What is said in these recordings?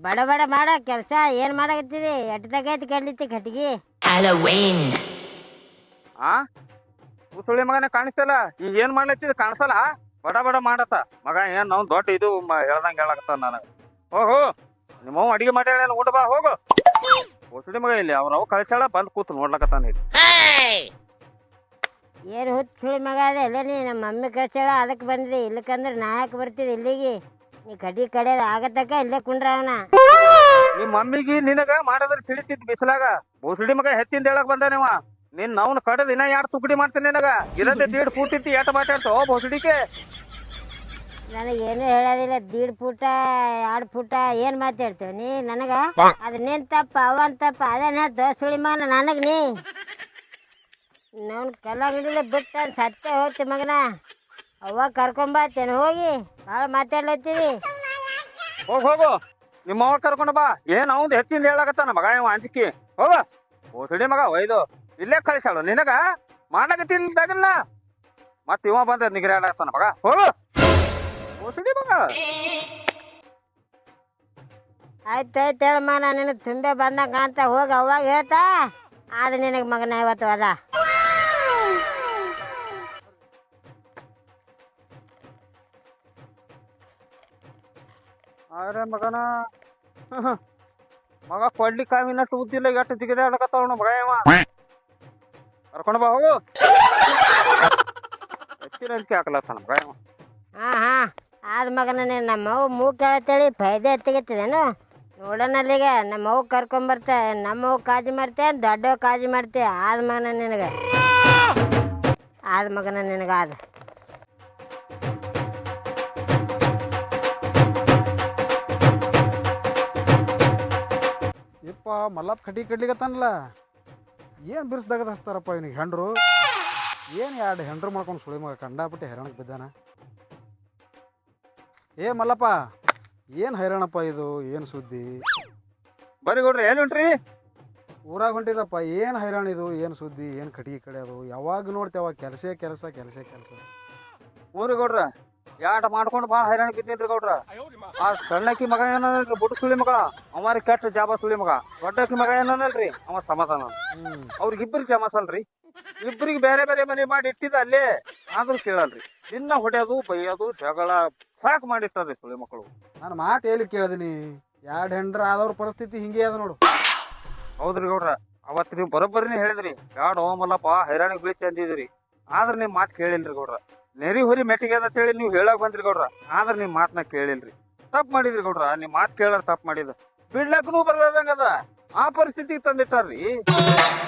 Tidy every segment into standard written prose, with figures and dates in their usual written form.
ಬಡ ಬಡ ಮಾಡೋ ಕೆಲಸ ಏನು ಮಾಡಕತ್ತೀರಿ? ಎಟ್ಟದಾಗೈತಿ ಕಡ್ಲಿತಿ ಕಟ್ಟಿಗೆ. ಆ ಸುಳ್ಳಿ ಮಗನೇ ಕಾಣಿಸ್ತಲ್ಲ. ಈಗ ಏನ್ ಮಾಡ್ಲತ್ತಿದ್ ಕಾಣಿಸಲ್ಲ. ಬಡ ಬಡ ಮಾಡತ್ತ ಮಗ. ಏನ್ ನಾವು ದೊಡ್ಡ ಇದು ಹೇಳ್ದಂಗೆ ಹೇಳಕತ್ತ ನನಗೆ. ಹೋಗು ನಿಮ್ಮವ್ ಅಡಿಗೆ ಮಾಡ್ಯಾಳ ಊಟ ಬಾ ಹೋಗು. ಸುಳ್ಳಿ ಮಗ ಇಲ್ಲಿ ಅವ್ರವ್ ಕಳ್ಸಾಳ ಬಂದ್ ಕೂತು ನೋಡ್ಲಕತ್ತಾನ ಇಲ್ಲಿ. ಏನು ಹುಚ್ಚ ಸುಳಿ ಮಗ ಅದ ಎಲ್ಲ ನೀ ನಮ್ಮ ಮಮ್ಮಿ ಕಳ್ಸಾಳ ಅದಕ್ಕೆ ಬಂದಿದೆ. ಇಲ್ಲಕ್ಕಂದ್ರೆ ನಾ ಯಾಕೆ ಬರ್ತಿದ್ದೆ ಇಲ್ಲಿಗೆ? ನೀ ಕಡಿ ಕಡಿಯೋದು ಆಗತ್ತಕ್ಕ ಇಲ್ಲೇ ಕುಂಡ್ರವನ. ನಿಮ್ಮ ಮಮ್ಮಿಗೆ ನಿನಗ ಮಾಡೋದ್ರ ತಿಳಿತಿದ್ ಬಿಸಿಲಾಗ. ಬೋಸುಡಿ ಮಗ ಹೆಚ್ಚಿಂದ ಹೇಳಕ್ ಬಂದ ನೀವ. ನಿನ್ ನಾವ್ನ ಕಡದ್ ಇನ್ನ ಯಾರು ತುಕಡಿ ಮಾಡ್ತೀನಿ ನಿನಗ. ಇರತ್ತೆ ದೀಡ್ ಫೂಟಿತ್ತು ಎಟ್ ಮಾತಾಡ್ತಾವ ಬೋಸುಡಿಕೆ. ನನಗೇನು ಹೇಳೋದಿಲ್ಲ. ದೀಡ್ ಫೂಟ 2 ಫೂಟ ಏನು ಮಾತಾಡ್ತೇವೆ ನೀ ನನಗ? ಅದನ್ನೇನು ತಪ್ಪ ಅವನ್ ತಪ್ಪ ಅದೇನು ಹೇಳ್ತೇವೆ ಸುಳಿ ಮಗನ ನನಗೆ ನೀ ನವ್ನ ಕಲ್ಲಂಗಡಿಲೆ ಬಿಟ್ಟು ಸತ್ಯ ಹೋಗ್ತಿ ಮಗನ. ಅವಾಗ ಕರ್ಕೊಂಬತ್ತೇನು ಹೋಗಿ ಭಾಳ ಮಾತಾಡ್ಲತ್ತೀರಿ. ಹೋಗು ನಿಮ್ಮ ಅವಾಗ ಕರ್ಕೊಂಡ ಬಾ. ಏನ್ ಅವಂದ್ ಹೆಚ್ಚಿಂದ ಹೇಳಕತ್ತಾನ ಮಗ ಇವ ಅಂಜಿಕಿ. ಹೋಗ ಬೋಸುಡಿ ಮಗ ಒಯ್ದು ಇಲ್ಲೇ ಕಳಿಸಾಳು ನಿನಗ ಮಾಡಕತ್ತಿಲ್ದಾಗಲ್ಲ. ಮತ್ ಇವ ಬಂದ ನಿಗ್ರಾಡತ್ತಾನ ಮಗ. ಹೋಗು ಬೋಸುಡಿ ಮಗ. ಆಯ್ತು ಹೇಳಮ್ಮ. ನಾನು ನಿನಗೆ ತುಂಬೆ ಬಂದಂಗೆ ಕಾಣ್ತಾ ಹೋಗಿ ಅವಾಗ ಹೇಳ್ತಾ ಆದ್ರೆ ನಿನಗೆ ಮಗನ ಇವತ್ತು ಅದ. ಅರೆ ಮಗನ ಮಗ ಕೊಡ್ಲಿ ಕಾವಿನಷ್ಟು ಉದ್ದಿಲ್ಲ. ಎಷ್ಟು ಜಿಗದೆ ಆಡಕತ್ತಾವ ಮಗ ಇವ. ಕರ್ಕೊಂಡು ಬಾ ಹೋಗು. ಹೆಚ್ಚಿನ ಅಂಕಿ ಹಾಕಲತ್ತಾನ ಮಗ ಇವ. ಹಾಂ ಆದ ಮಗನ ನೀನು ನಮ್ಮವ್ವ ಮೂಗು ಕೇಳತ್ತೇಳಿ ಫೈದೆ ಎತ್ತಿಗೆತ್ತದೇನು ನೋಡೋಣ ಅಲ್ಲಿಗೆ. ನಮ್ಮವ್ವ ಕರ್ಕೊಂಬರ್ತೆ. ನಮ್ಮವ್ವ ಕಾಳಜಿ ಮಾಡ್ತೆ ದೊಡ್ಡವ ಕಾಳಜಿ ಮಾಡ್ತೆ. ಆದ ಮಗನ ನಿನಗೆ ಆದ. ಯಪ್ಪ ಮಲ್ಲಪ್ಪ ಕಟಿ ಕಡ್ಲಿಗತ್ತಾನಲ್ಲ. ಏನು ಬಿರ್ಸ್ದಾಗದ ಹಚ್ತಾರಪ್ಪ ಇವನಿಗೆ ಹೆಂಡ್ರು. ಏನು 2 ಹೆಂಡ್ರು ಮಾಡ್ಕೊಂಡು ಸುಳಿ ಮಗ ಕಂಡಾಪಟ್ಟೆ ಹೈರಾಣಕ್ಕೆ ಬಿದ್ದಾನ. ಏ ಮಲ್ಲಪ್ಪ ಏನು ಹೈರಾಣಪ್ಪ ಇದು? ಏನು ಸುದ್ದಿ? ಬರೀ ಕೊಡ್ರಿ ಏನು ಉಂಟ್ರಿ? ಊರಾಗ ಹೊಂಟಿದಪ್ಪ. ಏನು ಹೈರಾಣ ಇದು? ಏನು ಸುದ್ದಿ? ಏನು ಕಟ್ಟಿಗೆ ಕಡಿಯೋದು? ಯಾವಾಗ ನೋಡ್ತೇವೆ ಅವಾಗ ಕೆಲಸ. ಊರಿ ಗೌಡ್ರ ಯಾಟ ಮಾಡ್ಕೊಂಡು ಭಾಳ ಹೈರಾಣ ಬಿದ್ದೀನ್ರಿ ಗೌಡ್ರ. ಆ ಸಣ್ಣಕ್ಕಿ ಮಗ ಏನಲ್ರಿ ಬುಟ್ಟು ಸುಳಿ ಮಗ ಅವ ಕೆಟ್ಟ ಜಾಬ ಸುಳಿ ಮಗ. ದೊಡ್ಡಕ್ಕಿ ಮಗ ಏನಲ್ರಿ ಅವ ಸಮಾಧಾನ. ಅವ್ರಿಗಿಬ್ಬರಿಗೆ ಜಮಾಸಲ್ರಿ. ಇಬ್ಬರಿಗೆ ಬೇರೆ ಬೇರೆ ಮನೆ ಮಾಡಿ ಇಟ್ಟಿದ ಅಲ್ಲೇ. ಆದ್ರೂ ಕೇಳಲ್ರಿ. ದಿನ ಹೊಡೆಯೋದು ಬೈಯೋದು ಜಗಳ ಸಾಕು ಮಾಡಿರ್ತಾರ್ರಿ ಸುಳಿ ಮಕ್ಕಳು. ನಾನು ಮಾತು ಹೇಳಿ ಕೇಳಿದೀನಿ. 2 ಹೆಂಡ್ರ ಆದವ್ರ ಪರಿಸ್ಥಿತಿ ಹಿಂಗೆ ಅದ ನೋಡು. ಹೌದ್ರಿ ಗೌಡ್ರ. ಅವತ್ತು ನೀವು ಬರೋಬ್ಬರಿನೇ ಹೇಳಿದ್ರಿ. ಯಾಡ್ ಮಲ್ಲಪ್ಪ ಹೈರಾಣಿಗೆ ಬೀಳ್ತಿ ಅಂದಿದ್ರಿ. ಆದ್ರೆ ನಿಮ್ ಮಾತು ಕೇಳಿಲ್ರಿ ಗೌಡ್ರ. ನೆರಿ ಹೊರಿ ಮೆಟ್ಟಿಗೆ ಅಂತ ಹೇಳಿ ನೀವು ಹೇಳಕ್ ಬಂದ್ರಿ ಗೌಡ್ರ. ಆದ್ರೆ ನಿಮ್ ಮಾತನ್ನ ಕೇಳಿಲ್ರಿ. ತಪ್ಪು ಮಾಡಿದ್ರಿ ಗೌಡ್ರ. ನಿಮ್ ಮಾತು ಕೇಳಾರ ತಪ್ಪು ಮಾಡಿದ. ಬಿಡ್ಲಕ್ಕೂ ಬರ್ದಂಗದ. ಆ ಪರಿಸ್ಥಿತಿಗೆ ತಂದಿಟ್ಟಾರ್ರಿ.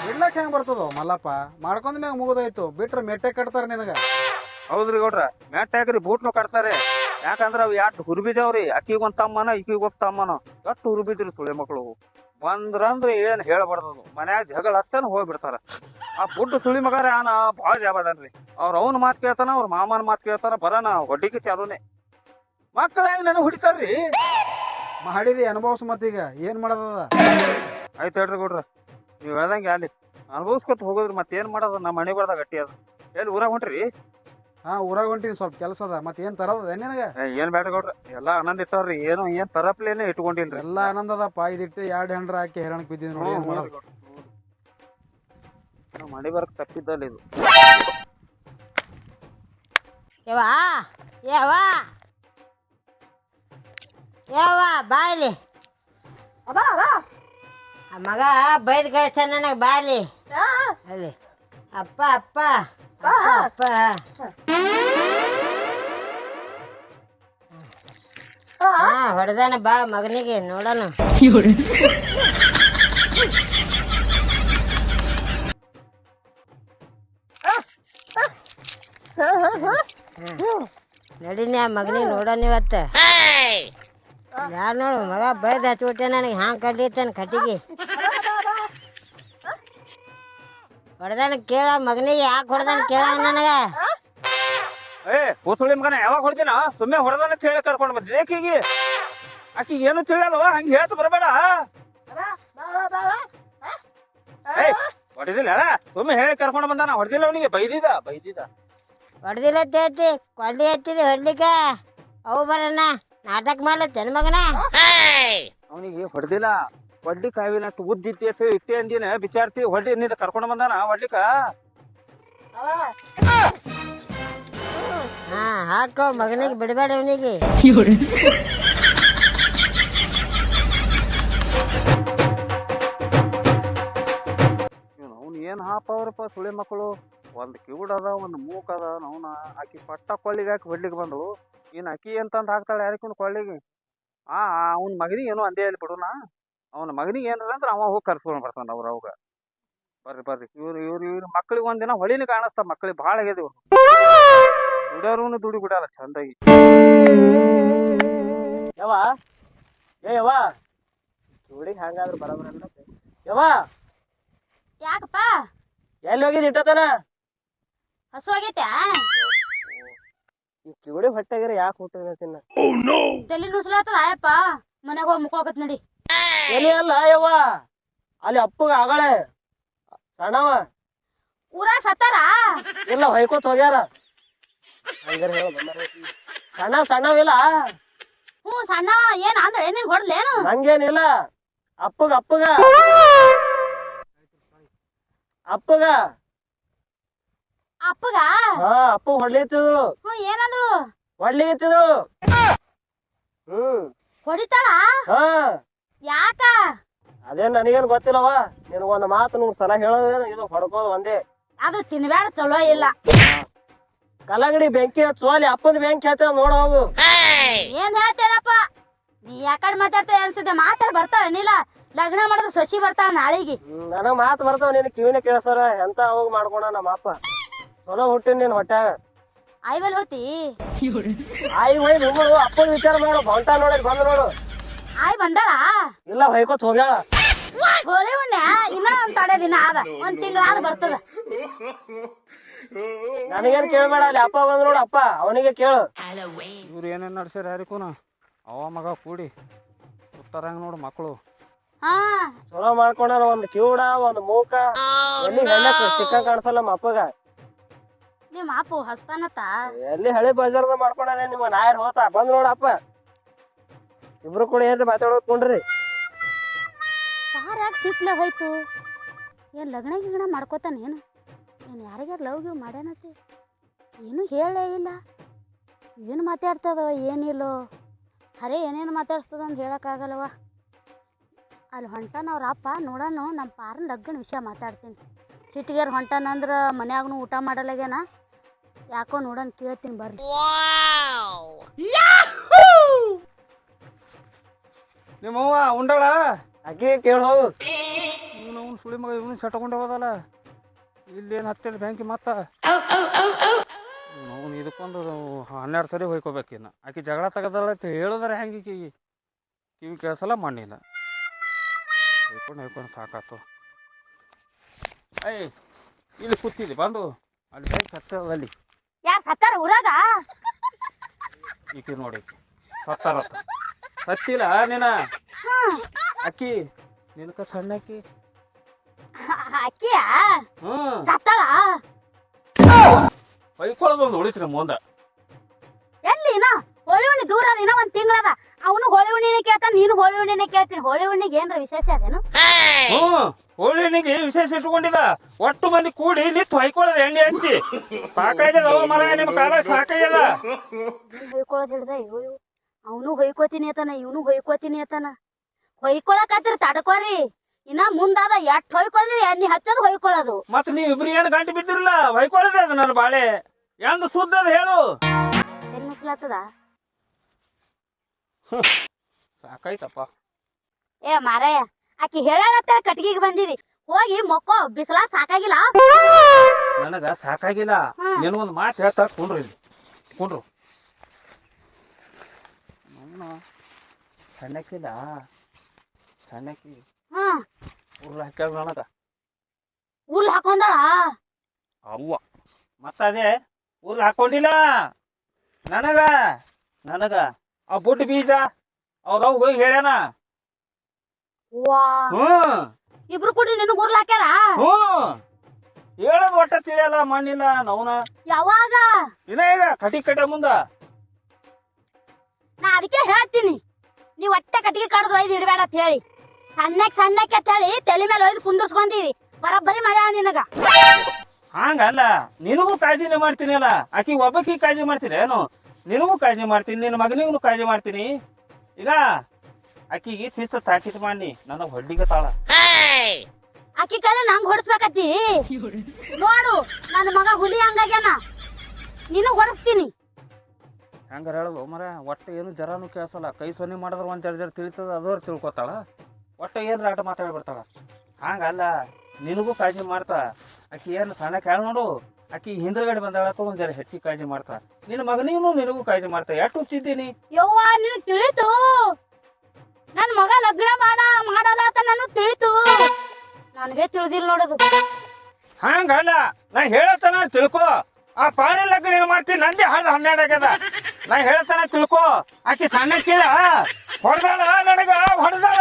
ಬಿಡ್ಲಕ್ ಹೆಂಗ್ ಬರ್ತದೋ ಮಲ್ಲಪ್ಪ? ಮಾಡ್ಕೊಂಡ ಮ್ಯಾಗ ಮುಗಿದೋಯ್ತು. ಬಿಟ್ರೆ ಮೆಟ್ಟೆ ಕಟ್ತಾರ ನಿನಗ. ಹೌದ್ರಿ ಗೌಡ್ರ. ಮ್ಯಾಟ್ ಹಾಕ್ರಿ ಬೂಟ್ನು ಕಟ್ತಾರೆ. ಯಾಕಂದ್ರ ಅವ್ ಯಾಟ್ ಹುರ್ಬಿದವ್ರಿ. ಅಕ್ಕಿಗೆ ಒಂದ್ ತಮ್ಮನ ಈಕಿಗೆ ಒಬ್ಬ ತಮ್ಮನ. ಎಷ್ಟು ಹುರ್ಬಿದ್ರಿ ಸುಳಿ ಮಕ್ಕಳು. ಬಂದ್ರಂದ್ರೆ ಏನ್ ಹೇಳ್ಬಾರ್ದು. ಮನ್ಯಾಗ ಜಗಳ ಹಚ್ಚನ ಹೋಗ್ಬಿಡ್ತಾರ. ಆ ಬುಡ್ಡು ಸುಳಿ ಮಗಾರ ಆನ ಭಾಳ ಜಾಬದನ್ರಿ. ಅವ್ನ ಮಾತು ಕೇಳ್ತಾನ, ಅವ್ರ ಮಾಮನ ಮಾತು ಕೇಳ್ತಾನ. ಬರೋಣ ಹೊಡ್ಡಿಗೆ ಚಾಲೂನೆ. ಮಕ್ಕಳ ಹೆಂಗ್ ನನಗೆ ಹೊಡಿತಾರ್ರಿ. ಮಾಡಿದಿ ಅನುಭವಿಸ್ ಮತ್ತೀಗ ಏನ್ ಮಾಡೋದದ? ಆಯ್ತು ಹೇಳ್ರಿ ಗೌಡ್ರ. ನೀವು ಹೇಳ್ದಂಗೆ ಅಲ್ಲಿ ಅನುಭವಿಸ್ಕೊತ ಹೋಗೋದ್ರಿ. ಮತ್ತೇನ್ ಮಾಡೋದು? ನಮ್ಮ ಮನೆ ಬರ್ದಾಗ ಗಟ್ಟಿ ಅದ. ಎಲ್ಲಿ ಊರಾಗ ಹೊಂಟ್ರಿ? ಊರಾಗ ಹೊಂಟಿನಿ. ಸ್ವಲ್ಪ ಕೆಲಸ ಅದ. ಮತ್ತೆ ಏನ್ ತರದದ ನಿನಗ? ಏನ್ ಬೇಡ ಗೌಡ್ರ. ಎಲ್ಲಾ ಆನಂದ ಇಟ್ಟವ್ರಿ. ಏನ್ ತರಪ್ಲೇನೆ ಇಟ್ಕೊಂಡಿಲ್ರಿ. ಎಲ್ಲಾ ಆನಂದ ಅದಪ್ಪ. ಇದಿಟ್ಟು 2 ಹೆಂಡ್ರ ಹಾಕಿ ಹೈರಾಣಕ್ಕೆ ಬಿದ್ದಿದ್ ನೋಡಿ. ಏನ್ ಮಾಡೋದು? ಮನೆ ಬರಕ್ ತಪ್ಪಿದ್ದಲ್ಲ ಇದು. ಯಾವ ಬಾಯ್ಲಿ ಮಗ ಬೈದ್ ಕಳ್ಸ ನನಗೆ. ಬಾಯ್ಲಿ ಅಲ್ಲಿ ಅಪ್ಪ ಹೊಡೆದಾನ. ಬಾ ಮಗನಿಗೆ ನೋಡೋಣ. ನಡಿನಿ ಆ ಮಗನಿಗೆ ನೋಡೋಣ ಇವತ್ತು. ಯಾರು ನೋಡು ಮಗ ಬೈದ್ ಹಚ್ಬಿಟ್ಟೆ ನನಗೆ. ಹ್ಯಾಂಗ ಕಡ್ಲಿತ್ತಾನ ಕಟ್ಟಿಗೆ. ಹೊಡೆದಾನ ಕೇಳ ಮಗನಿಗೆ. ಯಾಕೆ ಹೊಡೆದಾನ ಕೇಳ ನನಗ. ಕೂಸುಳಿ ಮಗನ ಯಾವಾಗ ಹೊಡ್ತೀನ? ಸುಮ್ಮನೆ ಹೊಡೆದಾನ ಹೇಳಿ ಕರ್ಕೊಂಡು ಬಂದಿದ್ದೆ. ಆಕಿಗೆ ಏನು ತಿಳಿಯಲ್ವ? ಹಂಗೆ ಹೇಳ್ತು ಬರಬೇಡ. ಹೊಡೆದಿಲ್ಲ ಸುಮ್ಮನೆ ಹೇಳಿ ಕರ್ಕೊಂಡು ಬಂದಾನ. ಹೊಡೆದಿಲ್ಲ ಅವನಿಗೆ. ಬೈದಿದ ಹೊಡೆದಿಲ್ಲ ತೇತಿ ಕೊಳ್ಳಿ ಹತ್ತಿದೆ ಹೊಡ್ಲಿಕ್ಕೆ. ಅವು ಬರೋಣ ನಾಟಕ ಮಾಡ್ಲತ್ತೇನು ಮಗನ? ಅವನಿಗೆ ಹೊಡೆದಿಲ್ಲ ಹೊಡ್ಲಿ ಕಾವಿನಷ್ಟು ಉದ್ದಿತ್ತಿ ಅಂತ ಹೇಳಿ ಇಟ್ಟೆ ಅಂದಿನ ಬಿಚಾರ್ತಿ ಹೊಡ್ಲಿ ನಿಂದ ಕರ್ಕೊಂಡು ಬಂದಾನ ಹೊಡ್ಲಿಕ್ಕ. ಹಾ ಹಾಕೋ ಮಗನಿಗೆ ಬಿಡಬೇಡ ಅವನಿಗೆ. ಅವ್ನು ಏನ್ ಹಾಪವ್ರಪ್ಪ ಸುಳಿ ಮಕ್ಕಳು. ಒಂದ್ ಕಿವುಡ್ ಅದ ಒಂದ್ ಮೂಕ್ ಅದ. ಅವನ ಆಕಿ ಪಟ್ಟ ಕೊಳ್ಳಿಗೆ ಹಾಕಿ ಹೊಡ್ಲಿಕ್ಕೆ ಬಂದಳು. ಇನ್ ಅಕ್ಕಿ ಅಂತಂದ್ ಹಾಕ್ತಾಳೆ ಯಾರಿಕೊಂಡು ಕೊಳ್ಳಿಗೆ. ಅವ್ನ ಮಗನಿಗೆ ಏನೋ ಅಂದೇ ಇಲ್ಲಿ ಬಿಡುನ. ಅವನ ಮಗನಿಗೆ ಏನಾರ ಅಂದ್ರೆ ಅವ ಹೋಗಿ ಕರ್ಸ್ಕೊಂಡ್ ಬರ್ತಾನ ಅವ್ರ ಅವಾಗ. ಬರ್ರಿ ಇವ್ರ ಮಕ್ಳಿಗೆ ಒಂದಿನ ಹೊಳಿನ ಕಾಣಿಸ್ತಾವ. ಮಕ್ಳಿಗೆ ಭಾಳ ಆಗ್ಯದ ಇವ್ರು. ದುಡಿಯೋರು ದುಡಿ ಬಿಡಲ್ಲ ಚಂದಾಗಿ. ಯವ್ವ ಏ ಯವ್ವ ಹುಡುಗಿ ಹಂಗಾದ್ರೆ ಬರಬರ ಯವ್ವ ಯಾಕಪ್ಪ ಎಲ್ಲಿ ಹೋಗಿದ್ ಇಟ್ಟತನ ಹಸು ಆಗೈತೆ ಈ ಕಿವುಡಿ ಹೊಟ್ಟೆಗಿರ ಯಾಕೆ ಹುಟ್ಟಿನ ತಲೆ ನುಸ್ಲಾತದ ಆಯಪ್ಪ ಮನೆಗೆ ಹೋಗಿ ಮುಕ್ಕೋಕತ್ ನಡಿ. ಎಲ್ಲಿ ಅಲ್ಲ ಯವ್ವ ಅಲ್ಲಿ ಅಪ್ಪಗ ಆಗಳೇ ಸಣ್ಣವ ಊರಾಗ ಸತ್ತಾರ ಇಲ್ಲ ಹೊಯ್ಕೋತ್ ಹೋಗ್ಯಾರ. ಸಣ್ಣವಿಲ್ಲ ಹ್ಞೂ ಸಣ್ಣ ಏನ್ ಅಂದ್ರೆ ಏನೇನ್ ಹೊಡ್ಲೇನು ನಂಗೇನಿಲ್ಲ. ಅಪ್ಪಗ ಅಪ್ಪಗ ಅಪ್ಪಗ ಅಪ್ಪಗ ಹಾ ಅಪ್ಪ ಹೊಡ್ಲಿತ್ತಿದಳು ಹ್ಞೂ ಏನಂದ್ರು ಹೊಡ್ಲಿತ್ತಿದಳು. ಹೊಡಿತಾಳ ಹಾ ಯಾಕ ಅದೇನ್ ನನಗೇನ್ ಗೊತ್ತಿಲ್ಲವ. ನಿನಗೊಂದ್ ಮಾತು ನೂರ್ ಸಲ ಹೇಳೋದೇನು ಇದು ಹೊಡ್ಕೋದು ಒಂದೇ. ಅದು ತಿನ್ಬೇಡ ಚಲೋ ಇಲ್ಲ. ಕಲ್ಲಂಗಡಿ ಬೆಂಕಿ ಹಚ್ಚುವಲ್ಲಿ ಅಪ್ಪದ ಬೆಂಕಿ ಹತ್ತ ನೋಡ ಹೋಗು. ಏನ್ ಹೇಳ್ತೇನಪ್ಪ ನೀ ಯಾಕಡೆ ಮಾತಾಡ್ತೇ ಅನ್ಸುತ್ತೆ. ಮಾತಾಡ್ ಬರ್ತಾವ ಏನಿಲ್ಲ ಲಗ್ನ ಮಾಡಿದ್ರೆ ಸಸಿ ಬರ್ತಾಳ ನಾಳೆಗೆ. ನನಗ್ ಮಾತು ಬರ್ತಾವ ನಿನ್ ಕಿವಿನ ಕೇಳ್ಸಾರ ಎಂತ ಹೋಗಿ ಮಾಡ್ಕೊಂಡ ನಮ್ಮ ಅಪ್ಪ. ಚಲೋ ಹುಟ್ಟಿನ ನಿನ್ ಹೊಟ್ಯಾಗ ಆಯ್ವಲ್ ಹೋತಿ ಆಯಿ ಹೋಯ್ ನಿಮ್ಮಳು ಅಪ್ಪನ ವಿಚಾರ ಮಾಡು. ಹೊಂಟ ನೋಡಿ ಬಂದ್ ನೋಡು. ಆಯ್ ಬಂದಾಳ ಇಲ್ಲ ಹೊಯ್ಕೋತ್ ಹೋಗ್ಯಾಳ. ಹೋಳಿ ಉಣ್ಣೆ ಇನ್ನ ಒಂದ್ ತಡೆ ದಿನ ಆದ ಒಂದ್ ತಿಂಗಳ ಆದ ಬರ್ತದ. ನನಗೇನ್ ಕೇಳ್ಬೇಡ. ಅಲ್ಲಿ ಅಪ್ಪ ಬಂದ್ ನೋಡು ಅಪ್ಪ ಅವನಿಗೆ ಕೇಳು. ಇವ್ರು ಏನೇನ್ ನಡ್ಸ್ಯಾರ ಯಾರಿಕೂನ. ಅವ ಮಗ ಕೂಡಿ ಸುತ್ತಾರಂಗ ನೋಡು ಮಕ್ಕಳು. ಹಾ ಚಲೋ ಮಾಡ್ಕೊಂಡಾರ. ಒಂದ್ ಕಿವುಡ ಒಂದ್ ಮೂಕ ಎಲ್ಲಿ ಹೆಣ್ಣಕ್ ಚಿಕ್ಕ ಕಾಣಿಸಲ್ಲ ನಮ್ಮ ಅಪ್ಪಗ. ನಿಮ್ಮ ಅಪ್ಪು ಹಸ್ತಾನತ್ತ ಎಲ್ಲಿ ಹಳಿ ಬಜಾರ್ದ ಮಾಡ್ಕೊಂಡಾರೆ ನಿಮ್ಮ ನಾಯರ್ ಹೋತ ಬಂದ್ ನೋಡಪ್ಪ. ಇಬ್ರು ಕೂಡ ಏನ್ರಿ ಮಾತಾಡೋದ್ಕೊಂಡ್ರಿ. ಸಾರ್ ಯಾಕೆ ಸಿಟ್ಲೆ ಹೋಯ್ತು. ಏನ್ ಲಗ್ನ ಗಿಗ್ನ ಮಾಡ್ಕೋತಾನ ಏನು ಏನ್ ಯಾರಿಗಾರ ಲವ್ ಗಿವ್ ಮಾಡ್ಯಾನತಿ. ಏನು ಹೇಳೇ ಇಲ್ಲ. ಏನು ಮಾತಾಡ್ತದೋ ಏನಿಲ್ಲೋ ಖರೆ ಏನೇನು ಮಾತಾಡ್ಸ್ತದ ಅಂತ ಹೇಳಕ್ಕಾಗಲ್ಲವ. ಅಲ್ಲಿ ಹೊಂಟಾನ ಅವ್ರ ಅಪ್ಪ ನೋಡೋಣ. ನಮ್ಮ ಪಾರನ ಲಗ್ನ ವಿಷಯ ಮಾತಾಡ್ತೀನಿ. ಸಿಟ್ಟಿಗೆರ್ ಹೊಂಟಾನಂದ್ರ ಮನ್ಯಾಗೂ ಊಟ ಮಾಡಲಾಗ್ಯಾನ. ಯಾಕೋ ನೋಡೋಣ ಕೇಳ್ತೀನಿ ಬರ್ರಿ. ನಿಮ್ಮವ್ವ ಉಂಡಳ ಆಕಿ ಕೇಳ ಹೋಗು. ಇವನು ಸುಳಿ ಮಗ ಇವನು ಸಟ್ಕೊಂಡೆ ಹೋದಲ್ಲ. ಇಲ್ಲೇನು ಹತ್ತೇಳಿ ಬ್ಯಾಂಕಿ ಮತ್ತ ಅವ್ನು ಇದಕ್ಕೊಂದು 12 ಸರಿ ಹೋಯ್ಕೋಬೇಕಿನ್ನ. ಆಕಿ ಜಗಳ ತೆಗದಳ ಹೇಳಿದ್ರೆ ಹೆಂಗೆ ಕಿವಿ ಕೇಳಿಸಲ್ಲ ಮಣ್ಣಿಲ್ಲ. ಹೊಯ್ಕೊಂಡು ಸಾಕಾತು. ಅಯ್ಯ ಇಲ್ಲಿ ಕೂತಿದ್ದಿ ಬಂದು ಅಲ್ಲಿ ಬ್ಯಾಂಕ್ ಹತ್ತದಲ್ಲಿ ಯಾರು ಸತ್ತಾರ ಊರಾಗ ಈಕಿ ನೋಡಿ ಸತ್ತಾರ ಸತ್ತಿಲ್ಲ ನೀನ ಅಕ್ಕಿ ನಿನಕ ಸಣ್ಣ ಅಕ್ಕಿ ಅಕ್ಕಿಯ ಹ್ಮ್ ಸತ್ತಾಳ ಹೊಯ್ಕೊಳ್ಳೋದೊಂದು ಉಳಿತ್ರಿ ಮುಂದ. ಎಲ್ಲಿ ಇನ್ನ ಹೋಳಿ ಹುಣ್ಣಿ ದೂರ ಅದ. ಇನ್ನ ಒಂದ್ ತಿಂಗಳದ. ಅವನು ಹೋಳಿ ಹುಣ್ಣಿನೇ ಕೇಳ್ತಾನ ನೀನು ಹೋಳಿ ಹುಣ್ಣಿನೇ ಕೇಳ್ತೀನಿ. ಹೋಳಿ ಹುಣ್ಣಿಗೆ ಏನ್ರ ವಿಶೇಷ ಅದೇನು. ಹೋಳಿನಿಗೆ ವಿಶೇಷ ಇಟ್ಕೊಂಡಿಲ್ಲ. ಒಟ್ಟು ಮಂದಿ ಕೂಡಿ ನಿಂತು ಹೊಯ್ಕೊಳ್ಳೋದು ಎಣ್ಣೆ ಹಚ್ಚಿ ಸಾಕಾಗ್ಯದ. ಮರ ನಿಮ್ ಕಾಲ ಸಾಕಾಗ್ಯದ. ಹೊಯ್ಕೊಳ್ಳೋದ್ ಹಿಡ್ದ ಅವನು ಹೊಯ್ಕೋತೀನಿ ಅತಾನ ಇವನು ಹೊಯ್ಕೋತೀನಿ ಅತಾನ. ಹೊಯ್ಕೊಳಕತ್ರಿ ತಡ್ಕೋರಿ. ಇನ್ನ ಮುಂದಾದ ಎಟ್ ಹೊಯ್ಕೊಳ್ರಿ ಎಣ್ಣೆ ಹಚ್ಚೋದು ಹೊಯ್ಕೊಳ್ಳೋದು. ಮತ್ ನೀವ್ ಇಬ್ರು ಏನ್ ಗಂಟು ಬಿದ್ದಿರಲ್ಲ ಹೊಯ್ಕೊಳ್ಳೋದೇ ಅದು ನನ್ನ ಬಾಳೆ ಎಂದ ಸುದ್ದ ಅದ ಹೇಳು. ಎಲ್ಲಿ ಮುಸ್ಲಾತದ ಸಾಕಾಯ್ತಪ್ಪ. ಏ ಮಾರಾಯ ಆಕಿ ಹೇಳತ್ತ ಕಟ್ಗಿಗೆ ಬಂದಿದಿ ಹೋಗಿ ಮೊಕ್ಕೋ ಬಿಸಿಲ ಸಾಕಾಗಿಲ್ಲ. ನನಗ ಸಾಕಾಗಿಲ್ಲ. ನೀನು ಒಂದ್ ಮಾತು ಹೇಳ್ತಾ ಕುಂಡ್ರು ಇಲ್ಲಿ ಕುಂಡ್ರು. ಸಣ್ಣಕ್ಕಿಲ್ಲ ಸಣ್ಣಕ್ಕಿ ಉರ್ಲು ಹಾಕ್ಯಾಳ ನನಗ. ಉಲ್ ಹಾಕೊಂಡಳ ಅವ್ವ ಮತ್ತ ಅದೇ ಉರ್ಲು ಹಾಕೊಂಡಿಲ್ಲ ನನಗ. ನನಗ ಆ ಬುಡ್ಡ ಬೀಜ ಅವ್ರವ್ ಹೋಗಿ ಹೇಳ್ಯಾನ. ವಾ ಹ್ಮ್ ಇಬ್ರು ಕೂಡಿ ನಿನಗ್ ಉರ್ಲ್ ಹಾಕ್ಯಾರ. ಹೇಳೋದ್ ಒಟ್ಟ ತಿಳಿಯಲ್ಲ ಮಣ್ಣಿಲ್ಲ ನವನ. ಯಾವಾಗ ಇನ್ನ ಈಗ ಕಟಿ ಕಟ್ಟ ಮುಂದ ನಾ ಅದಕ್ಕೆ ಹೇಳ್ತೀನಿ ನೀವ್ ಒಟ್ಟೆ ಕಟ್ಟಿಗೆ ಕಡ್ದು ಒಯ್ದು ಇಡಬೇಡ ಅಂತ ಹೇಳಿ ಸಣ್ಣಕ್ಕೆ ಅಂತ ಹೇಳಿ ತಲೆ ಮೇಲೆ ಒಯ್ದು ಕುಂದರ್ಸ್ಕೊಂದಿರಿ ಬರಬ್ಬರಿ ಮಾಡ್ಯಾಳ ನಿನಗ. ಹಂಗಲ್ಲ, ನಿನಗೂ ಕಾಳಜಿನೇ ಮಾಡ್ತೀನಿ ಅಲ್ಲ. ಆಕಿ ಒಬ್ಬಕಿ ಕಾಳಜಿ ಮಾಡ್ತೀನಿ ಏನು? ನಿನಗೂ ಕಾಳಜಿ ಮಾಡ್ತೀನಿ, ನಿನ್ನ ಮಗನಿಗೂ ಕಾಳಜಿ ಮಾಡ್ತೀನಿ. ಈಗ ಆಕಿಗೆ ಶಿಸ್ತು ತಾಕೀತು ಮಾಡಿ ನನ್ನ ಹೊಡ್ಡಿಗೆ ತಾಳ. ಆಕಿ ಕಲೆ ನಂಗ್ ಹೊಡಿಸ್ಬೇಕತ್ತಿ. ನೋಡು ನನ್ನ ಮಗ ಹುಲಿ ಹಂಗಾಗ್ಯಾನ, ನೀನು ಹೊಡಿಸ್ತೀನಿ. ಹೆಂಗಾರ ಹೇಳೋದು ಮರ, ಒಟ್ಟು ಏನು ಜರಾನು ಕೇಳಿಸಲ್ಲ. ಕೈ ಸೊನ್ನೆ ಮಾಡಿದ್ರೆ ಒಂದು ಜರ ತಿಳಿತದ, ಅದವ್ರು ತಿಳ್ಕೊತಾಳ. ಒಟ್ಟು ಏನು ಆಟ ಮಾತಾಡ್ಬಿಡ್ತಾಳ. ಹಂಗಲ್ಲ, ನಿನಗೂ ಕಾಳಜಿ ಮಾಡ್ತಾ. ಆಕಿ ಏನು ಸಣ್ಣ ಕೇಳ ನೋಡು, ಆಕಿ ಹಿಂದ್ರಗಡೆ ಬಂದಾಳತ್ತ ಒಂದ್ ಜರ ಹೆಚ್ಚಿಗೆ ಕಾಳಜಿ ಮಾಡ್ತಾ. ನಿನ್ನ ಮಗನಿಗೂ ನಿನಗೂ ಕಾಳಜಿ ಮಾಡ್ತಾ. ಎಷ್ಟು ಹುಚ್ಚಿದ್ದೀನಿ ಯವ್ವ ನಿನ್ ತಿಳಿತು, ನನ್ ಮಗ ಲಗ್ನ ಮಾಡಲ್ಲ ಅಂತ ನನಗ್ ತಿಳಿತು. ನನಗೆ ತಿಳಿದಿಲ್ಲ ನೋಡೋದು. ಹಂಗಲ್ಲ, ನಾ ಹೇಳತನ ತಿಳ್ಕೊ. ಆ ಪಾಣಿ ಲಗ್ನ ಏನ್ ಮಾಡ್ತೀನಿ, ನಂದೇ ಹಳ್ಳ 12 ಆಗ್ಯದ. ನಾ ಹೇಳತನ ತಿಳ್ಕೊ. ಆಕಿ ಸಣ್ಣ ಕೇಳ ಹೊಡೆದಾಳ, ನನಗ ಹೊಡೆದಾಳ.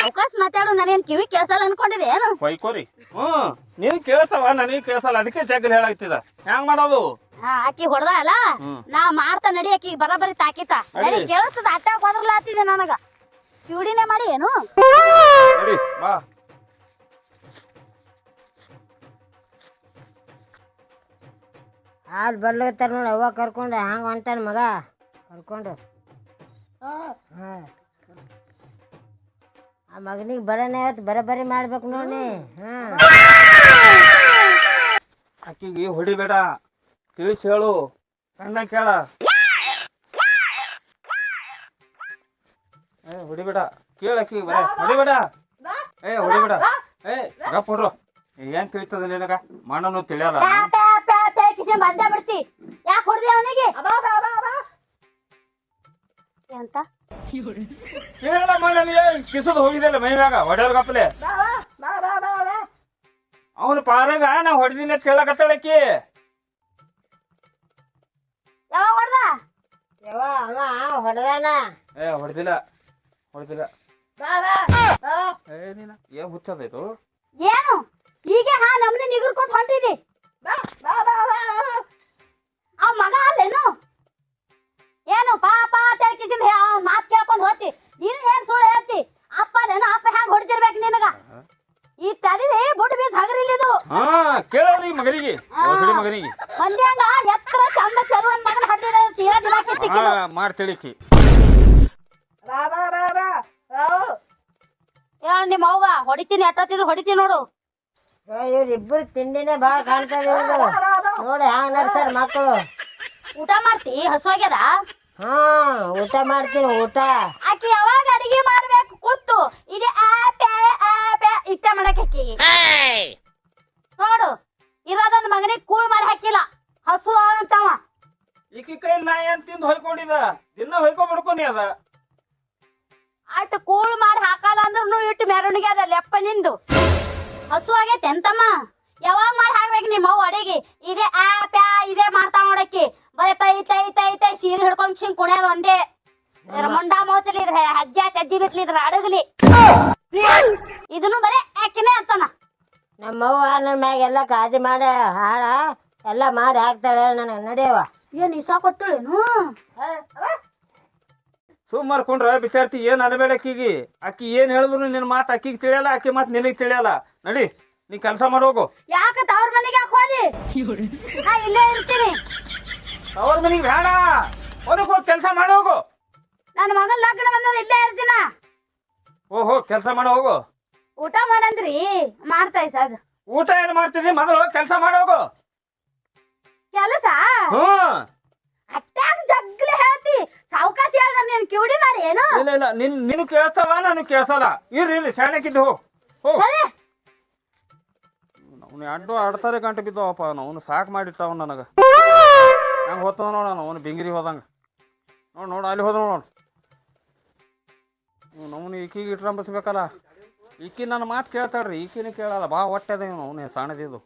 ಅವಕಾಶ ಮಾತಾಡು, ನಾನೇನ್ ಕಿವಿ ಕೇಳ್ಸಲ್ಲ ಅನ್ಕೊಂಡಿದೆ ಏನು? ಬೈಕೋರಿ. ನೀನ್ ಕೇಳ್ತಾವ, ನನಗೆ ಕೇಳ್ಸಲ್ಲ. ಅದಕ್ಕೆ ಜಗ್ಗಲ್ ಹೇಳಾಗ್ತಿದ. ಹೆಂಗ್ ಮಾಡೋದು? ಆಕಿ ಹೊಡೆದ ಅಲ್ಲ, ನಾ ಮಾಡ್ತಾ ನಡಿ. ಆಕಿ ಬರಬರಿ ತಾಕಿತ ನಡಿ, ಕೇಳಿಸ್ತದ. ಅಟ್ಟ ಬದಲಾತಿದೆ ನನಗ. ಕಿವಿಡಿನೇ ಮಾಡಿ ಏನು? ನಡಿ ಬಾ. ಹಾಲು ಬರ್ಲತ್ತಾರ ನೋಡಿ, ಅವ್ವ ಕರ್ಕೊಂಡು ಹಂಗೆ ಹೊಂಟಾನ ಮಗ ಕರ್ಕೊಂಡು. ಹಾಂ, ಆ ಮಗನಿಗೆ ಬರೋಣ ಇವತ್ತು ಬರೋಬ್ಬರಿ ಮಾಡ್ಬೇಕು ನೋಡಿ. ಹಾಂ, ಆಕಿಗೆ ಹೊಡಿಬೇಡ, ತಿಳಿಸಿ ಹೇಳು. ಸಣ್ಣ ಕೇಳ. ಹೊಡಿಬೇಡ, ಕೇಳಕಿ ಬರ. ಹೊಡಿಬೇಡ, ಹೊಡಿಬೇಡ. ಗಪ್ಪ ಹೊಡ್ರು. ಏನ್ ತಿಳಿತದ ನಿನಗ? ಮಣ್ಣನು ತಿಳಿಯಲ್ಲ. ಬಂದ ಬಿಡ್ತಿ. ಯಾಕೆ ಹೊಡೆದೆ ಅವನಿಗೆ ಅಂತ ಕೇಳ ಮಣ್ಣನಿಗೆ ಕಿಸದು ಹೋಗಿದೆಲ್ಲ ಮೈ ಮ್ಯಾಗ ಹೊಡೆಯಲ್ ಗಪ್ಪಲೆ. ಅವನು ಪಾರಾಗ ನಾ ಹೊಡೆದಿನ ಕೇಳಕತ್ತಾಳಕಿ. ಯಾವಾಗ ಹೊಡೆದ? ಯವ್ವ ಅವ ಹೊಡೆದಾನ. ಹೊಡೆದಿಲ್ಲ. ನೀನ ಏನ್ ಹುಚ್ಚದಾಯ್ತು? ಏನು ಈಗ ನಮ್ಮನೆ ನಿಗರ್ಕೊಂಡ್ ಹೊಂಟಿದಿ? ಅವ್ ಮಗ ಅಲ್ಲೇನು? ಏನು ಪಾಪ ತೆಳಕಿಸಿದ ಅವ್ನ ಮಾತ್ ಕೇಳ್ಕೊಂಡ್ ಹೋತಿ. ನೀನು ಏನ್ ಸುಳ್ಳು ಹೇಳ್ತಿ? ಅಪ್ಪ ಅಲ್ಲೇನು? ಅಪ್ಪ ಹೆಂಗ್ ಹೊಡಿತಿರ್ಬೇಕು ನಿನಗ? ಈ ತಲಿದೆ ಬುಡ್ ಬೀಸ್ ಹಗರಿಲ್ಲಿದು. ಕೇಳವ್ರಿ ಮಗನಿಗೆ, ಮಗನಿಗೆ ಮಂದ್ಯಾಂಗ ಎತ್ತರ ಚಂದ ಚಲುವನ್ ಮಗನ ಹಡ್ಡಿಡ ಮಾಡ್ತಿಳಿಕಿ. ಹೇಳ ನಿಮ್ಮ ಅವ್ಗ ಹೊಡಿತೀನಿ, ಎಟ್ಟೊತ್ತಿದ್ರು ಹೊಡಿತೀನಿ ನೋಡು. ಇವ್ರಿಬ್ರು ತಿಂಡಿನೇ ಭಾಳ ಕಾಣ್ತದೆ ಇವ್ರು. ನೋಡಿ ಹ್ಯಾಂಗ ನಡ್ಸಾರ ಮಕ್ಕಳು. ಊಟ ಮಾಡ್ತಿ? ಹಸುವಾಗ್ಯದ? ಹಾ, ಊಟ ಮಾಡ್ತೀನಿ ಊಟ. ಆಕಿ ಯಾವಾಗ ಅಡಿಗೆ ಮಾಡ್ಬೇಕು ಕೂತು ಇದೆ ಇಟ್ಟ ಮಾಡಕ್ ಆಕಿ ನೋಡು. ಇರೋದೊಂದು ಮಗನಿಗೆ ಕೂಳ್ ಮಾಡಿ ಹಾಕಿಲ್ಲ, ಹಸು ಅಂತವ. ಈಕಿ ಕೈ ನಾ ಏನ್ ತಿಂದು ಹೊಯ್ಕೊಂಡಿದ, ದಿನ ಹೊಯ್ಕೊಂಡ್ಬಿಡ್ಕೊನಿ ಅದ. ಅಟ್ ಕೂಳ್ ಮಾಡಿ ಹಾಕಲ್ಲ ಅಂದ್ರೂ ಇಟ್ಟು ಮೆರವಣಿಗೆ ಅದ ಲೆಪ್ಪ ನಿಂದು. ಹಸು ಆಗೈತೆ ಎಂತಮ್ಮ? ಯಾವಾಗ ಮಾಡಿ ಹಾಕ್ಬೇಕು ನಿಮ್ಮ ಅವ್ವ ಅಡಿಗೆ? ಇದೇ ಇದೇ ಮಾಡ್ತಾವ ನೋಡಕ್ಕಿ. ಬರೀ ತೈ ಸೀರೆ ಹಿಡ್ಕೊಂಡ್ ಹಿಂಗ್ ಕುಣಿಯೋದು ಒಂದೇ. ಮುಂಡ ಮೋಚಲಿದ್ರೆ ಚಜ್ಜಿ ಬಿತ್ಲಿದ್ರ ಅಡಗಲಿ. ಇದನ್ನು ಬರೀ ಆಕಿನೇ ಅಂತಾನ. ನಮ್ಮವ್ವ ನನ್ನ ಮ್ಯಾಗ ಎಲ್ಲ ಕಾಳಜಿ ಮಾಡಿ ಹಾಳ ಎಲ್ಲ ಮಾಡಿ ಹಾಕ್ತಾಳೆ ನನಗೆ. ನಡೆಯವ ಏನ್ ಇಸಾ ಕೊಟ್ಟಳೇನು? ಸುಮ್ಮರ್ಕೊಂಡ್ರ ಬಿಚಾರ್ತಿ. ಏನ್ ಅನಬೇಡ ಅಕ್ಕಿಗೆ. ಅಕ್ಕಿ ಏನ್ ಹೇಳಿದ್ರು ನಿನ್ ಮಾತು ಅಕ್ಕಿಗೆ ತಿಳಿಯಲ್ಲ, ಅಕ್ಕಿ ಮಾತು ನಿನಗ್ ತಿಳಿಯಲ್ಲ. ನಡಿ, ನೀ ಕೆಲಸ ಮಾಡೋಗು. ಯಾಕೆ ತವ್ರ ಮನೆಗೆ ಯಾಕೆ ಹೋದಿ? ನಾ ಇಲ್ಲೇ ಇರ್ತೀನಿ. ಅವ್ರ ಮನಿಗೆ ಬೇಡ, ಹೊರಗೆ ಹೋಗಿ ಕೆಲಸ ಮಾಡೋಗು. ನನ್ನ ಮಗನ್ ಲಗ್ನ ಬಂದ ಇಲ್ಲೇ ಇರ್ತೀನ. ಓಹೋ, ಕೆಲಸ ಮಾಡೋ ಹೋಗು. ಊಟ ಮಾಡಂದ್ರಿ ಮಾಡ್ತಾ ಸದ್. ಊಟ ಏನ್ ಮಾಡ್ತೀನಿ, ಮೊದಲು ಕೆಲಸ ಮಾಡೋಗು. ಕೆಲಸ ಅಟ್ಟಾಗ ಜಗ್ಲೆ ಹೇಳ್ತಿ. ಸಾವಕಾಶ ಹೇಳ, ನೀನ್ ಕಿವಿಡಿ ಮಾಡಿ ಏನು? ಇಲ್ಲ ನಿನ್ ಕೇಳಿಸ್ತಾವ, ನನಗೆ ಕೇಳಿಸಲ್ಲ. ಇರ್ರಿ ಶಾಣಕ್ಕಿದ್ದು ಹೋಗ್. ಅವ್ನು ಅಡ್ಡು ಆಡ್ತಾರೆ ಗಂಟೆ ಬಿದ್ದವಪ್ಪ. ಅವನು ಸಾಕು ಮಾಡಿಟ್ಟವ ನನಗೆ. ಹಂಗೆ ಹೋಗ್ತದ ನೋಡ, ಅವನು ಬೆಂಗಿರಿ ಹೋದಂಗ. ನೋಡು ಅಲ್ಲಿ ಹೋದ ನೋಡು. ಅವನು ಈಕಿಗೆ ಇಟ್ರಂಬಿಸ್ಬೇಕಲ್ಲ. ಈಕಿ ನನ್ನ ಮಾತು ಕೇಳ್ತಾಳ್ರಿ, ಈಕಿನೇ ಕೇಳಲ್ಲ. ಬಾ ಹೊಟ್ಟೆ ಅದ ಇವನು, ಅವನೇ ಸಣ್ಣದಿದ್ದು.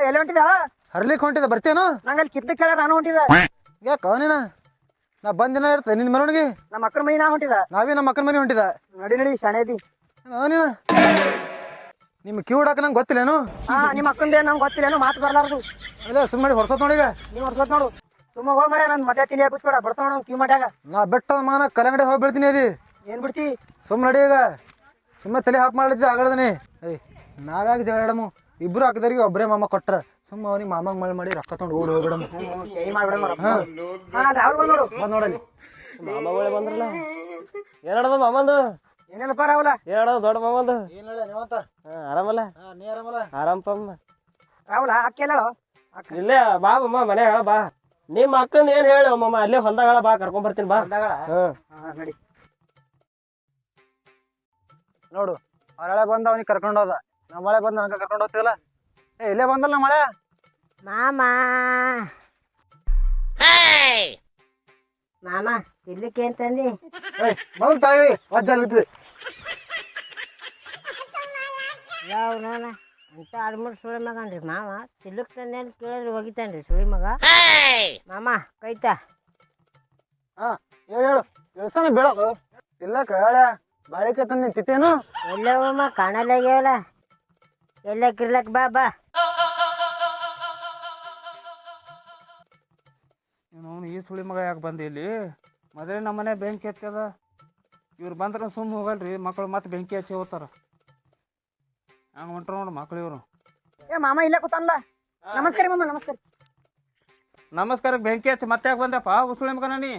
ಎಲ್ಲಿ ಹೊಂಟಿದ? ಹರ್ಲಿಕ್ಕೆ ಹೊಂಟಿದ, ಬರ್ತೇನು? ನಂಗಲ್ಲಿ ಕಿತ್ಲಿ ಕೇಳ ನಾನು ಹೊಂಟಿದ. ಯಾಕ ಅವನೇನ? ನಾ ಬಂದಿನ ಇರ್ತೇನೆ ನಿನ್ನ ಮೆರವಣಿಗೆ. ನಮ್ಮ ಅಕ್ಕನ ಮನೆ ನಾ ಹೊಂಟಿದ. ನಾವೇ ನಮ್ಮ ಅಕ್ಕನ ಮನೆ ಹೊಂಟಿದ. ನಡಿ ಶಾಣೆದಿ. ಅವನೇನ ನಿಮ್ಮ ಕ್ಯೂ ಹೊಡಕ ನಂಗೆ ಗೊತ್ತಿಲ್ಲೇನು? ಹಾ ನಿಮ್ಮ ಅಕ್ಕಂದೇ ನಂಗೆ ಗೊತ್ತಿಲ್ಲ ಮಾತು ಬರ್ಲಾರ್ದು. ಇಲ್ಲ ಸುಮ್ಮನೆ ಹೊರ್ಸೋತ್ ನೋಡೀಗ. ನೀವು ಹೊರ್ಸ್ಕೊತ್ ನೋಡು. ಸುಮ್ಮ ಹೋಗ್ ಮರೆ ನನ್ ಮತ್ತೆ ತಿಳಿ ಹಾಕಿಸ್ಬೇಡ ಬರ್ತಾವ ನಾವು ಕ್ಯೂ ಮಾಡ್ಯಾಗ. ನಾ ಬೆಟ್ಟದ ಮಾನ ಕಲ್ಲಂಗಡಿ ಹೋಗಿ ಬೀಳ್ತೀನಿ ಅಲ್ಲಿ. ಏನ್ ಬಿಡ್ತಿ? ಸುಮ್ಮನೆ ನಡಿ ಈಗ. ಸುಮ್ಮನೆ ತಲೆ ಹಾಪ್ ಮಾಡಿದ್ದೆ ಆಗಡದನಿ. ಏಯ್ ನಾವ್ಯಾಗ ಜಗಳಾಡಮು? ಇಬ್ರು ಹಾಕಿದವ್ರಿಗೆ ಒಬ್ಬರೇ ಮಾಮ ಕೊಟ್ರ ಸುಮ್ಮ ಅವ್ನಿಗೆ ಮಾಮಾಗ ಮಳೆ ಮಾಡಿ ರೊಕ್ಕ ತೊಗೊಂಡು ಓಡಿ ಹೋಗ್ಬಿಡಮ್. ಕೈ ಮಾಡ್ಬಿಡ. ಹಾಂ ಹಾ ರಾಹುಲ್ ಬಂದ್ ನೋಡು. ಬಂದು ನೋಡಲ್ಲಿ. ಮಾಮಗಳೇ ಬಂದ್ರಲ್ಲ. ಏನಡದ ಮಾಮಂದು? ಏನೇನಪ್ಪ ರಾಹುಲ? ಏನಡದ ದೊಡ್ಡ ಮಾಮಂದು? ಏನು ಹೇಳ ನೀವಂತ? ಆರಾಮಲ್ಲ? ನೀ ಆರಾಮಲ್ಲ? ಆರಾಮಪ್ಪ. ರಾಹುಲ ಅಕ್ಕ ಎಲ್ಲ ಇಲ್ಲೇ ಬಾ ಮಮ್ಮ ಮನೆ ಹೇಳ ಬಾ. ನಿಮ್ಮ ಅಕ್ಕಂದ ಏನ್ ಹೇಳು ಮಮ್ಮ ಅಲ್ಲೇ ಹೊಲ್ದಾಗ ಬಾ ಕರ್ಕೊಂಡ್ ಬರ್ತೀನಿ ಬಾ. ನಡಿ ನೋಡು ಮಳೆ ಬಂದ ಅವನಿಗೆ ಕರ್ಕೊಂಡು ಹೋದ. ನಮ್ಮ ಮಳೆ ಬಂದು ನನಗೆ ಕರ್ಕೊಂಡು ಹೋಗ್ತಿಲ್ಲ. ಇಲ್ಲೇ ಬಂದಲ್ಲ ಮಳೆ. ಮಾಮ ಮಾಮ ತಿರ್ಲಿಕ್ಕೆ ಏನ್ ತಂದಿ? ಬಂದು ತಾಯಿ ಅಜ್ಜಲ್ಲಿದ್ವಿ. ಯಾವ ನೋಡ ಅಂತ 2-3 ಸುಳಿ ಮಗನ್ರಿ ಮಾವ ತಿರ್ಲಿಕ್ ತಂದೆ ಅಂತ ಕೇಳಿದ್ರೆ ಹೋಗಿತಾನ್ರಿ ಸುಳಿ ಮಗ. ಮಾಮ ಕೈತಾ ಹಾಂ ಹೇಳು ಕೆಲಸನ ಬೀಳೋದು ಇಲ್ಲ ಕೇಳ ಬಾಳಿಕೆ ತಂದು ತಿತ್ತೇನು? ಎಲ್ಲವಮ್ಮ ಕಾಣಲಾಗ್ಯಾವಲ್ಲ. ಎಲ್ಲಕ್ಕಿರ್ಲಕ್ ಬಾ ಬಾ. ಅವನು ಈ ಸುಳಿ ಮಗ ಯಾಕೆ ಬಂದ ಇಲ್ಲಿ? ಮೊದಲೇ ನಮ್ಮ ಮನೆ ಬೆಂಕಿ ಹತ್ತದ. ಇವ್ರು ಬಂದ್ರೆ ಸುಮ್ಮ ಹೋಗಲ್ರಿ, ಮಕ್ಕಳು ಮತ್ತೆ ಬೆಂಕಿ ಹಚ್ಚಿ ಹೋಗ್ತಾರ. ಹಂಗೆ ಹೊಂಟ್ರ ನೋಡು ಮಕ್ಳು ಇವರು. ಏ ಮಾಮ ಇಲ್ಲೇ ಕೂತಾನಲ್ಲ. ನಮಸ್ಕಾರ ಮಾಮ ನಮಸ್ಕಾರ. ನಮಸ್ಕಾರಕ್ಕೆ ಬೆಂಕಿ ಹಚ್ಚಿ ಮತ್ತೆ ಯಾಕೆ ಬಂದಪ್ಪ ಸುಳಿ ಮಗನ ನೀ?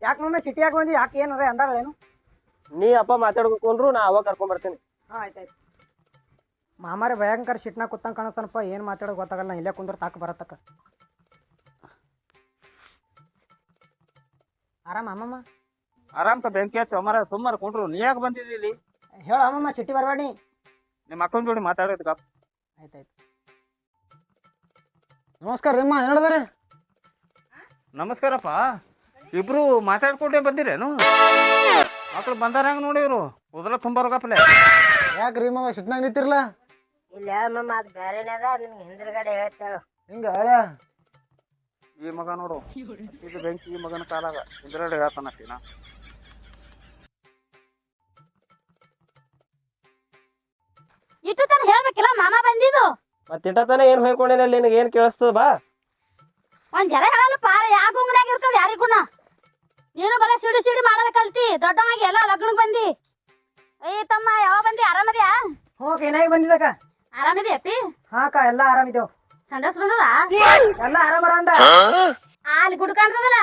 ಯಾಕೆ ಮಮ್ಮ ಸಿಟಿ ಯಾಕೆ ಬಂದಿ? ಯಾಕೆ ಏನಾರ ಅಂದಾಳೇನು? ನೀ ಅಪ್ಪ ಮಾತಾಡ್ಕೊಂಡ್ರು ನಾ ಅವಾಗ ಕರ್ಕೊಂಡ್ ಬರ್ತೀನಿ. ಹಾಂ ಆಯ್ತಾಯ್ತು. ಮಾಮಾರ ಭಯಂಕರ ಸಿಟ್ನಾಗ ಕೂತಂಗೆ ಕಾಣಿಸ್ತಾನಪ್ಪ. ಏನು ಮಾತಾಡೋದು ಗೊತ್ತಾಗಲ್ಲ. ನಾ ಇಲ್ಲೇ ಕುಂದ್ರೆ ತಾಕ ಬರತ್ತಕ್ಕ. ಆರಾಮ ಅಮ್ಮಮ್ಮ? ಆರಾಮ್ಕ ಬೆಂಕಿ ಹಚ್ಚಿ ಅಮ್ಮರ ಸುಮ್ಮನೆ ಕೊಂಡ್ರು. ನೀ ಯಾಕೆ ಬಂದಿದ್ದಿ ಇಲ್ಲಿ? ಹೇಳ ಅಮ್ಮಮ್ಮ ಸಿಟಿ ಬರಬೇಡಿ. ನಿಮ್ಮ ಅಕ್ಕನ ಜೋಡಿ ಮಾತಾಡೋದು ಗಪ್. ಆಯ್ತಾಯ್ತು. ನಮಸ್ಕಾರ ರೀ ಅಮ್ಮ ಹೇಳಿದಾರೆ. ನಮಸ್ಕಾರಪ್ಪ. ಇಬ್ರು ಮಾತಾಡ್ಕೊಂಡೇ ಬಂದಿರೇನು? ಮಕ್ಳು ಬಂದಾರ ಹೆಂಗೆ ನೋಡಿ ಇವರು ಉದಲ ತುಂಬಾರಗಪ್ಲೆ. ಯಾಕೆ ರೀ ಮಾಮ ಸಿಟ್ನಾಗ ನಿಂತಿರ್ಲ? ಇಲ್ಲ ಮಾಮ ಅದು ಬೇರೆನೇ ಅದ. ನಿನ್ಗೆ ಹಿಂದ್ರಗಡೆ ಹೇಳ್ತಾಳು. ಹಿಂಗ ಹಳೆ ಈ ಮಗ ನೋಡು ಇದು ಬೆಂಕಿ ಈ ಮಗನ ಕಾಲಾಗ ಇದ್ರಡೆ ಹೇಳ್ತಾನಟ್ಟಿನ. ಇಟ್ಟು ತಾನು ಹೇಳ್ಬೇಕಿಲ್ಲ ಮಾಮ ಬಂದಿದ್ದು. ಮತ್ತೆ ಇಟ್ಟತನ ಏನು ಹೋಯ್ಕೊಂಡಿಲ್ಲ. ನಿನಗೆ ಏನು ಕೇಳಿಸ್ತದ ಬಾ. ಒಂದ್ ಜರ ಹೇಳಲ್ಲ ಪಾರ ಯಾವ ಗುಂಗಡ್ಯಾಗ ಇರ್ತದ ಯಾರಿಗುಣ. ನೀನು ಬರ ಸಿಡಿ ಸಿಡಿ ಮಾಡೋದ ಕಲ್ತಿ ದೊಡ್ಡವಾಗಿ ಎಲ್ಲ ಲಗ್ನಕ್ ಬಂದಿ. ಅಯ್ಯ ತಮ್ಮ ಯಾವ ಬಂದಿ? ಆರಾಮದ್ಯಾ? ಹ್ಞೂ ಏನಾಗಿ ಬಂದಿದ್ದಕ್ಕ? ಆರಾಮಿದ್ಯಾ ಅಪ್ಪಿ? ಹಾಂ ಅಕ್ಕ ಎಲ್ಲ ಆರಾಮಿದ್ದೇವು. ಸಂಡಸ್ ಬಂದದ? ಎಲ್ಲ ಆರಾಮರ ಅಂದ. ಅಲ್ಲಿ ಗುಡ್ ಕಾಣ್ತದಲ್ಲ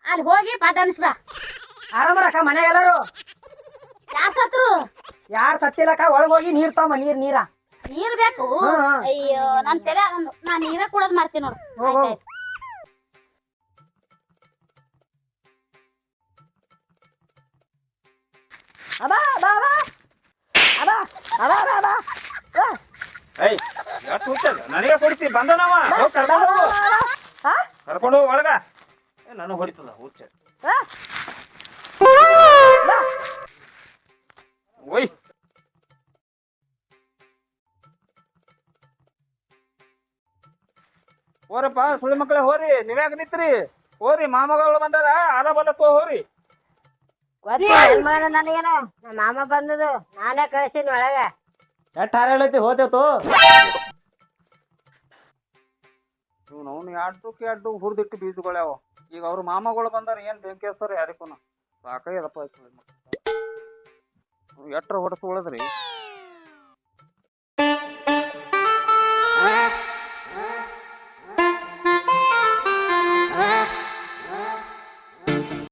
ಅಲ್ಲಿ ಹೋಗಿ ಪಾಠ ಅನಿಸ್ಬಾ. ಆರಾಮರ ಅಕ್ಕ ಮನ್ಯಾಗ ಎಲ್ಲರೂ? ಯಾರ್ ಸತ್ರು? ಯಾರು ಸತ್ತಿಲ್ಲಕ್ಕ. ಒಳಗೆ ಹೋಗಿ ನೀರ್ ತಗೊಂಬ. ನೀರ ನೀರ್ ಬೇಕು? ಅಯ್ಯೋ ನನ್ ತಲೆ ನಾನ್ ನೀರ ಕುಡೋದ್ ಮಾಡ್ತೀನಿ ನೋಡು. ಹೋಗು. ಅಬಾ ಬಾ ಬಾ ಅಬಾ ಅಬಾ ಬಾ ಬಾ. ಏಯ್ ಎಷ್ಟು ಹುಚ್ಚದ ನನಗೆ ಕೊಡ್ತಿ ಬಂದನವ. ಕರ್ಕೊಂಡು ಹೋಗಿ ಒಳಗ. ನನಗೆ ಹೊಡಿತದ ಹುಚ್ಚ. ಓಯ್ ಹೋರಪ್ಪ ಸುಳಿ ಮಕ್ಕಳೇ ಹೋರಿ. ನೀವ್ಯಾಕೆ ನಿಂತ್ರಿ? ಹೋರಿ ಮಾಮಗಳು ಬಂದಾರ ಆರಾಮಲ್ಲ ತೋ ಹೋರಿ. ಗೊತ್ತಿಲ್ಲ ನನಗೇನು. ನಮ್ಮ ಮಾಮ ಬಂದದು ನಾನೇ ಕಳ್ಸೀನಿ ಒಳಗ. ಎಷ್ಟು ಹಾರ ಹೇಳೈತಿ ಹೋತೇವ್ತು. ಇವ್ನು ಅವ್ನು ಎರಡು ಹುರಿದಿಟ್ಟು ಬೀಜಗಳಾವ. ಈಗ ಅವ್ರ ಮಾಮಗಳು ಬಂದಾರ ಏನ್ ಬೆಂಕಿ ಹಚ್ತಾರ ಯಾರಿಗೂ ಸಾಕಾಗ್ಯದಪ್ಪ. ಎಟ್ರ ಹೊಡೆಸ್ಕೊಳ್ಳದ್ರಿ